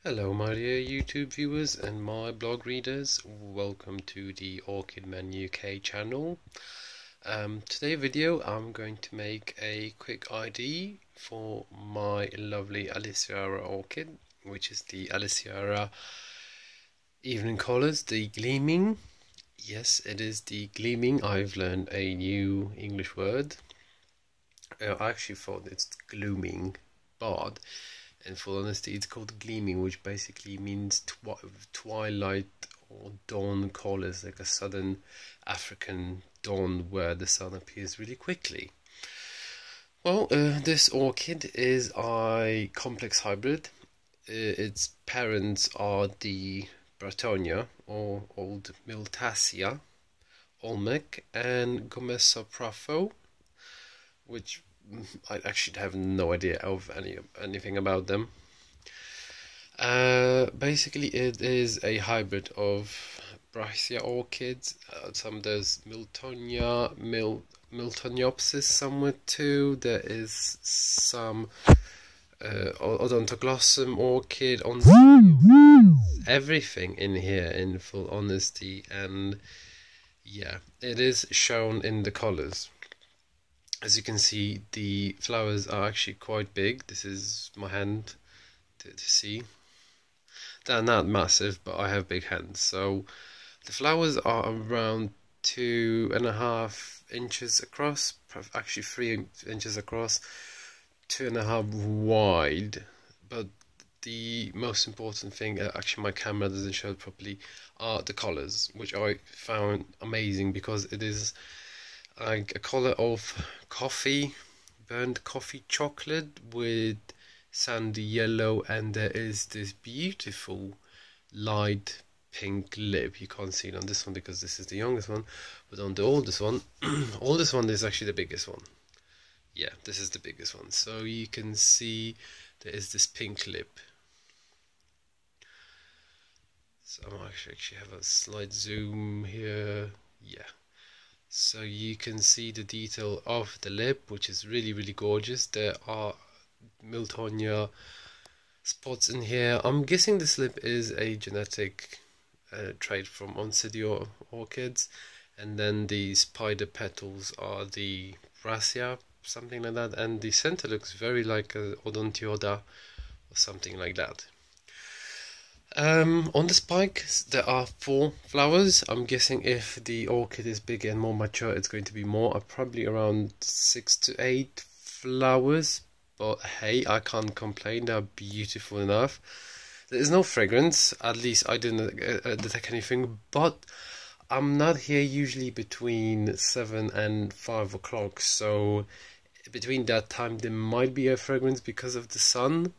Hello my dear YouTube viewers and my blog readers, welcome to the Orchid Man UK channel. Today's video I'm going to make a quick ID for my lovely Aliceara orchid, which is the Aliceara Evening Colours, the Gleaming. Yes, it is the Gleaming. I've learned a new English word. I actually thought it's Gloaming, but in full honesty, it's called Gleaming, which basically means twilight or dawn colours, like a southern African dawn where the sun appears really quickly. Well, this orchid is a complex hybrid. Its parents are the Bratonia, or old Miltassia, Olmec, and Gomesa Grafo, which I actually have no idea of anything about them. Basically, it is a hybrid of Brassia orchids. There's Miltonia, Miltoniopsis somewhere too. There is some Odontoglossum orchid on everything in here, in full honesty, and yeah, it is shown in the colours. As you can see, the flowers are actually quite big. This is my hand to see. They're not massive, but I have big hands. So the flowers are around 2.5 inches across, actually 3 inches across, 2.5 wide. But the most important thing, actually my camera doesn't show it properly, are the colours, which I found amazing because it is like a color of coffee, burnt coffee chocolate with sandy yellow, and there is this beautiful light pink lip. You can't see it on this one because this is the youngest one, but on the oldest one, oldest one is actually the biggest one. Yeah, this is the biggest one. So you can see there is this pink lip. So I actually have a slight zoom here. Yeah. So you can see the detail of the lip, which is really gorgeous. There are Miltonia spots in here. I'm guessing this lip is a genetic trait from Oncidio orchids, and then the spider petals are the Brassia, something like that, and the center looks very like a Odontioda or something like that. On the spike there are 4 flowers. I'm guessing if the orchid is bigger and more mature, it's going to be more, probably around 6 to 8 flowers, but hey, I can't complain, they're beautiful enough. There is no fragrance, at least I didn't detect anything, but I'm not here usually between 7 and 5 o'clock, so between that time there might be a fragrance because of the sun.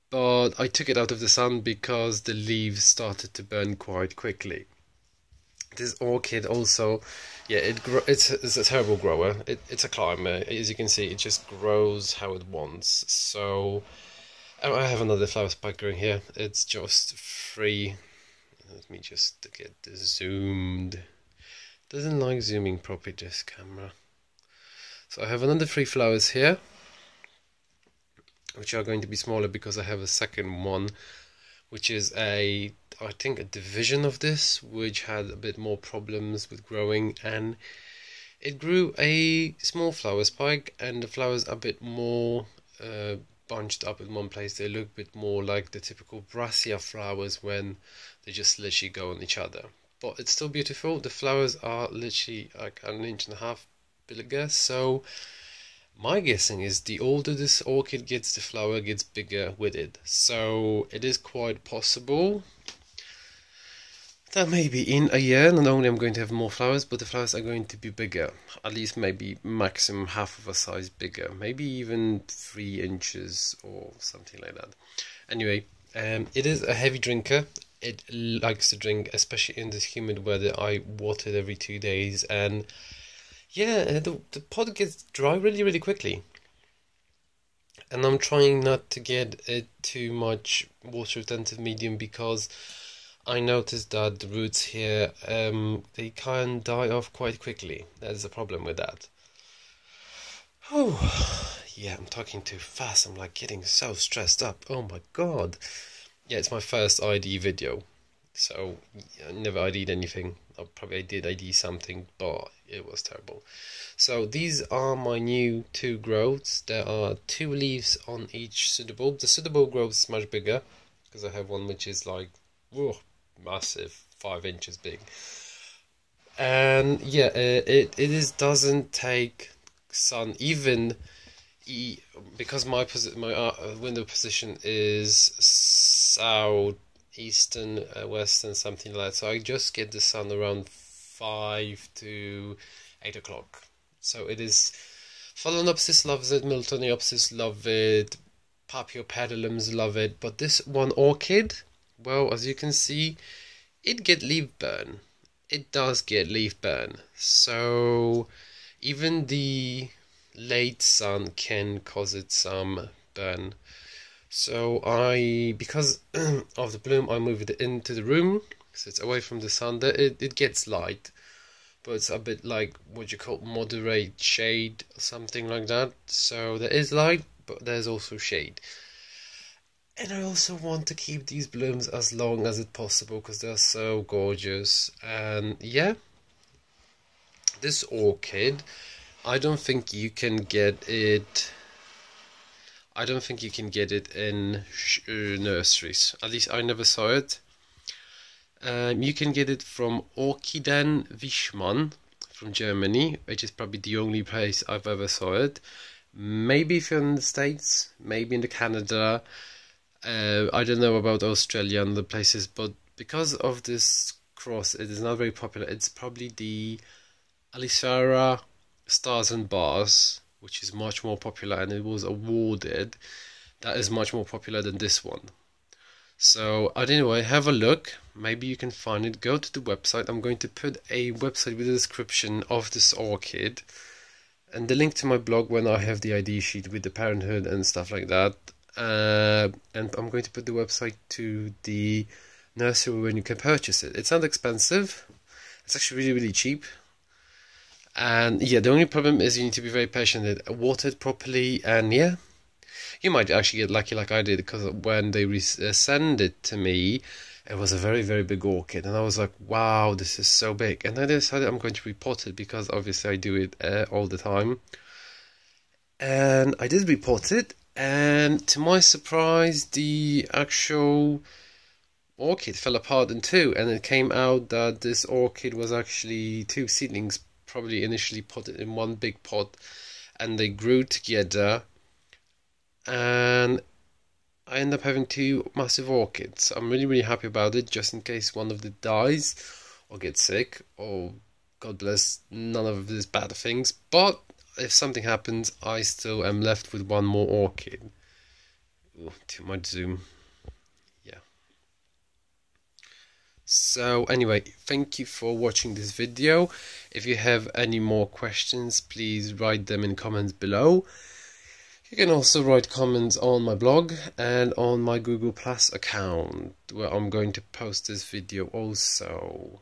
But I took it out of the sun because the leaves started to burn quite quickly. This orchid also, yeah, it's a terrible grower. It's a climber. As you can see, it just grows how it wants. So I have another flower spike growing here. It's just 3. Let me just get this zoomed. Doesn't like zooming properly, this camera. So I have another 3 flowers here, which are going to be smaller because I have a second one, which is I think a division of this, which had a bit more problems with growing, and it grew a small flower spike, and the flowers are a bit more bunched up in one place. They look a bit more like the typical Brassia flowers when they just literally go on each other. But it's still beautiful. The flowers are literally like 1.5 inches bigger, so my guessing is the older this orchid gets, the flower gets bigger with it. So it is quite possible that maybe in a year, not only I'm going to have more flowers, but the flowers are going to be bigger. At least maybe maximum half of a size bigger. Maybe even 3 inches or something like that. Anyway, it is a heavy drinker. It likes to drink, especially in this humid weather. I water it every 2 days, and yeah, the pot gets dry really quickly, and I'm trying not to get it too much water retentive medium because I noticed that the roots here, they can die off quite quickly. That is a problem with that. Oh, Yeah, I'm talking too fast. I'm like getting so stressed up. Oh my god. Yeah, it's my first ID video. So I never ID'd anything. I probably did ID something, but it was terrible. So these are my new 2 growths. There are 2 leaves on each pseudobulb. The pseudobulb growth is much bigger because I have one which is like massive, 5 inches big. And yeah, it doesn't take sun even because my window position is southeastern, western, something like that. So I just get the sun around 5 to 8 o'clock. So it is. Phalaenopsis loves it, Miltoniopsis love it, Paphiopedilums love it, but this one orchid, well, as you can see, it get leaf burn. It does get leaf burn. So even the late sun can cause it some burn. So because of the bloom, I moved it into the room, so it's away from the sun. It gets light, but it's a bit like what you call moderate shade or something like that. So there is light, but there's also shade. And I also want to keep these blooms as long as it possible because they're so gorgeous. And yeah, this orchid, I don't think you can get it. I don't think you can get it in nurseries. At least I never saw it. You can get it from Orchiden Wischmann from Germany, which is probably the only place I've ever saw it. Maybe if you're in the States, maybe in Canada. I don't know about Australia and other places, but because of this cross, it is not very popular. It's probably the Aliceara Stars and Bars, which is much more popular, and it was awarded. That is much more popular than this one. So anyway, have a look. Maybe you can find it. Go to the website. I'm going to put a website with a description of this orchid and the link to my blog when I have the ID sheet with the parenthood and stuff like that. And I'm going to put the website to the nursery when you can purchase it. It's not expensive. It's actually really, really cheap. And yeah, the only problem is you need to be very patient and water it properly. And yeah, you might actually get lucky like I did, because when they sent it to me, it was a very, very big orchid. And I was like, wow, this is so big. And I decided I'm going to report it because obviously I do it all the time. And I did report it. And to my surprise, the actual orchid fell apart in 2. And it came out that this orchid was actually 2 seedlings, probably initially potted in one big pot. And they grew together. And I end up having 2 massive orchids. I'm really, really happy about it, just in case one of them dies or gets sick, or God bless, none of these bad things. But if something happens, I still am left with 1 more orchid. Ooh, too much zoom. Yeah. So anyway, thank you for watching this video. If you have any more questions, please write them in comments below. You can also write comments on my blog and on my Google Plus account, where I'm going to post this video also.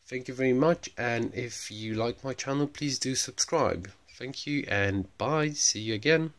Thank you very much, and if you like my channel, please do subscribe. Thank you and bye. See you again.